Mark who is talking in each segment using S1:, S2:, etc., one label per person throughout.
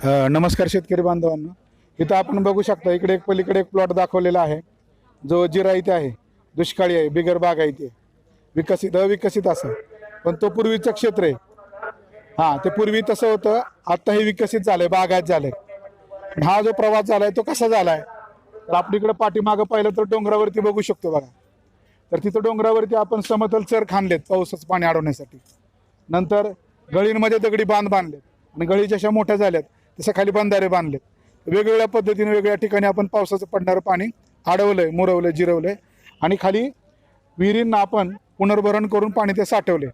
S1: नमस्कार शेतकरी बांधवांनो, इथं आपण बघू शकता इकडे एक पलीकडे एक प्लॉट दाखवलेला आहे जो जिरायती आहे, दुष्काळी आहे, बिगर बागायती आहे, विकसित अविकसित असं, पण तो पूर्वीचं क्षेत्र आहे. हां, ते पूर्वी तसं होतं, आता हे विकसित झालंय, बागायत झालंय. हा जो प्रवास झालाय तो कसा झालाय तर आपल्या इकडे पाठीमागं पाहिलं तर डोंगरावरती बघू शकतो बघा. तर तिथं डोंगरावरती आपण समतल चर खाणलेत पावसाचं पाणी अडवण्यासाठी. नंतर गळींमध्ये दगडी बांध बांधलेत आणि गळी जशा मोठ्या झाल्यात तसं खाली बंधारे बांधलेत. वेगवेगळ्या पद्धतीने वेगवेगळ्या ठिकाणी आपण पावसाचं पडणारं पाणी अडवलंय, मुरवलंय, जिरवलंय आणि खाली विहिरींना आपण पुनर्भरण करून पाणी ते साठवले.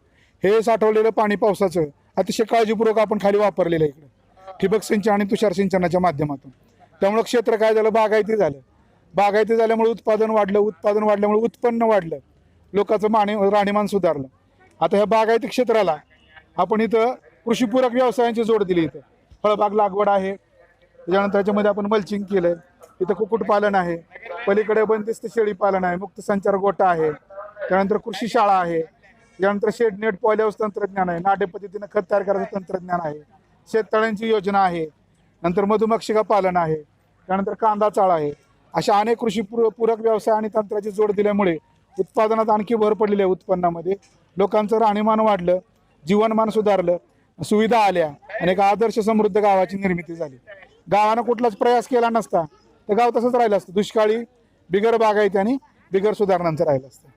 S1: हे साठवलेलं पाणी पावसाचं अतिशय काळजीपूर्वक आपण खाली वापरलेलं आहे इकडे ठिबक सिंचन आणि तुषार सिंचनाच्या माध्यमातून. त्यामुळे क्षेत्र काय झालं, बागायती झालं. बागायती झाल्यामुळे उत्पादन वाढल्यामुळे उत्पन्न वाढलं, लोकांचं राहणीमान सुधारलं. आता ह्या बागायती क्षेत्राला आपण इथं कृषीपूरक व्यवसायांची जोड दिली. इथं फळबाग लागवड आहे, त्याच्यानंतर त्याच्यामध्ये आपण मल्चिंग केलंय. इथं कुक्कुटपालन आहे, पलीकडे बंदिस्त शेळी पालन आहे, मुक्त संचार गोटा आहे, त्यानंतर कृषी शाळा आहे, त्यानंतर शेड नेट पॉलिहाऊस तंत्रज्ञान आहे, नाटे पद्धतीनं खत तयार करायचं तंत्रज्ञान आहे, शेततळ्यांची योजना आहे, नंतर मधुमक्षिका पालन आहे, त्यानंतर कांदा चाळ आहे. अशा अनेक कृषी पूरक व्यवसाय आणि तंत्राची जोड दिल्यामुळे उत्पादनात आणखी भर पडलेली आहे. उत्पन्नामध्ये लोकांचं राहणीमान वाढलं, जीवनमान सुधारलं, सुविधा आल्या आणि एक आदर्श समृद्ध गावाची निर्मिती झाली. गावानं कुठलाच प्रयास केला नसता तर गाव तसंच राहिलं असतं, दुष्काळी, बिगर बागायती आणि बिगर सुधारणांचं राहिलं असतं.